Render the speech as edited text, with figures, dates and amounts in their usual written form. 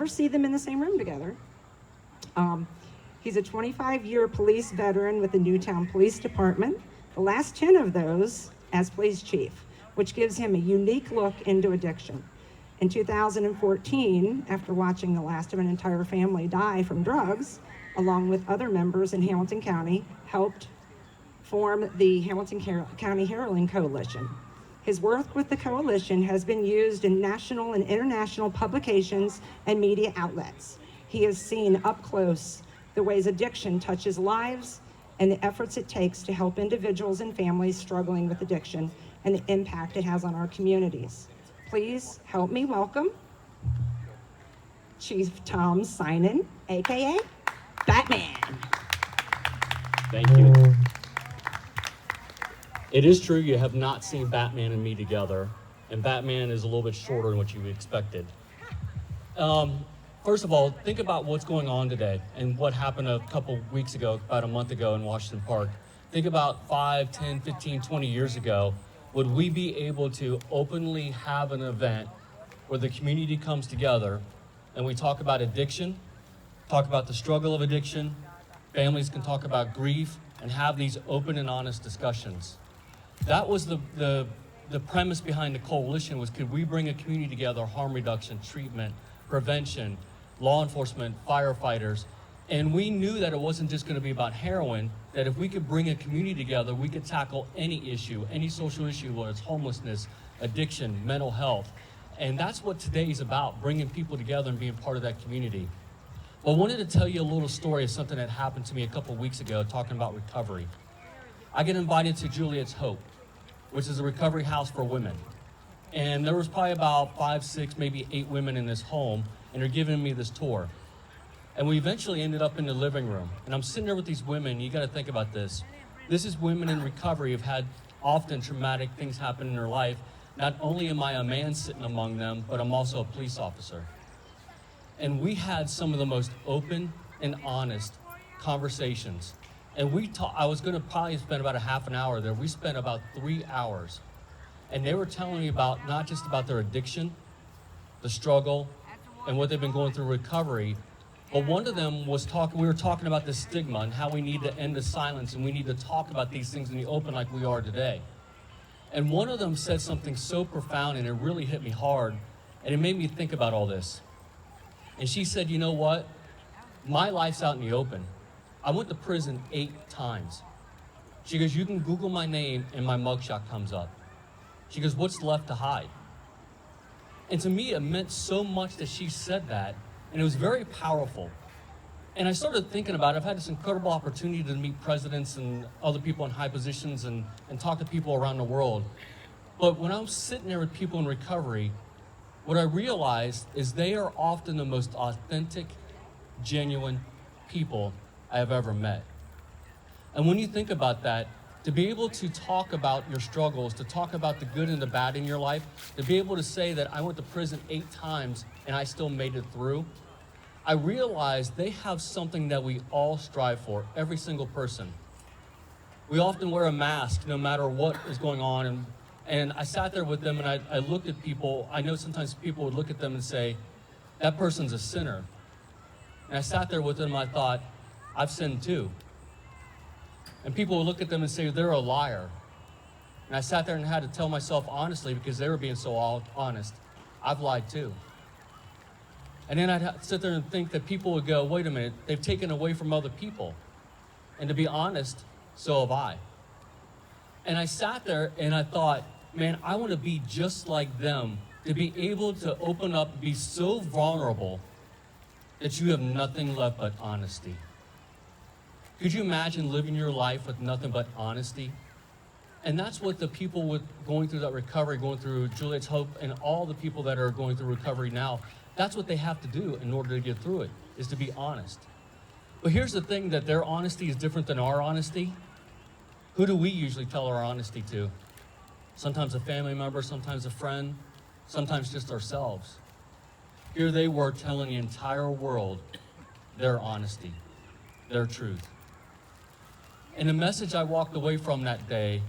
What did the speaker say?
see them in the same room together. He's a 25-year police veteran with the Newtown Police Department, the last 10 of those as police chief, which gives him a unique look into addiction. In 2014, after watching the last of an entire family die from drugs, along with other members in Hamilton County, helped form the Hamilton County Heroin Coalition. His work with the coalition has been used in national and international publications and media outlets. He has seen up close the ways addiction touches lives and the efforts it takes to help individuals and families struggling with addiction and the impact it has on our communities. Please help me welcome Chief Tom Synan, AKA Batman. Thank you. It is true you have not seen Batman and me together, and Batman is a little bit shorter than what you expected. First of all, think about what's going on today and what happened a couple weeks ago, about a month ago in Washington Park. Think about 5, 10, 15, 20 years ago. Would we be able to openly have an event where the community comes together and we talk about addiction, talk about the struggle of addiction, families can talk about grief, and have these open and honest discussions? That was the premise behind the coalition, was could we bring a community together, harm reduction, treatment, prevention, law enforcement, firefighters, and we knew that it wasn't just going to be about heroin, that if we could bring a community together, we could tackle any issue, any social issue, whether it's homelessness, addiction, mental health. And that's what today's about, bringing people together and being part of that community. Well, I wanted to tell you a little story of something that happened to me a couple weeks ago, talking about recovery. I get invited to Juliet's Hope, which is a recovery house for women. And there was probably about 5, 6, maybe 8 women in this home, and they're giving me this tour. And we eventually ended up in the living room. And I'm sitting there with these women. You got to think about this. This is women in recovery who've had often traumatic things happen in their life. Not only am I a man sitting among them, but I'm also a police officer. And we had some of the most open and honest conversations. And I was going to probably spend about a half an hour there. We spent about 3 hours. And they were telling me about not just about their addiction, the struggle, and what they've been going through recovery. But one of them was we were talking about the stigma and how we need to end the silence and we need to talk about these things in the open like we are today. And one of them said something so profound, and it really hit me hard, and it made me think about all this. And she said, you know what? My life's out in the open. I went to prison 8 times. She goes, you can Google my name and my mugshot comes up. She goes, what's left to hide? And to me, it meant so much that she said that, and it was very powerful. And I started thinking about it. I've had this incredible opportunity to meet presidents and other people in high positions and talk to people around the world. But when I'm sitting there with people in recovery, what I realized is they are often the most authentic, genuine people I have ever met. And when you think about that, to be able to talk about your struggles, to talk about the good and the bad in your life, to be able to say that I went to prison 8 times and I still made it through, I realized they have something that we all strive for, every single person. We often wear a mask no matter what is going on, and I sat there with them and I looked at people. I know sometimes people would look at them and say, that person's a sinner. And I sat there with them and I thought, I've sinned too. And people would look at them and say, they're a liar. And I sat there and had to tell myself honestly, because they were being so honest, I've lied too. And then I'd sit there and think that people would go, wait a minute, they've taken away from other people. And to be honest, so have I. And I sat there and I thought, man, I want to be just like them, to be able to open up, be so vulnerable that you have nothing left but honesty. Could you imagine living your life with nothing but honesty? And that's what the people going through that recovery, going through Juliet's Hope, and all the people that are going through recovery now, that's what they have to do in order to get through it, is to be honest. But here's the thing, that their honesty is different than our honesty. Who do we usually tell our honesty to? Sometimes a family member, sometimes a friend, sometimes just ourselves. Here they were telling the entire world their honesty, their truth. And the message I walked away from that day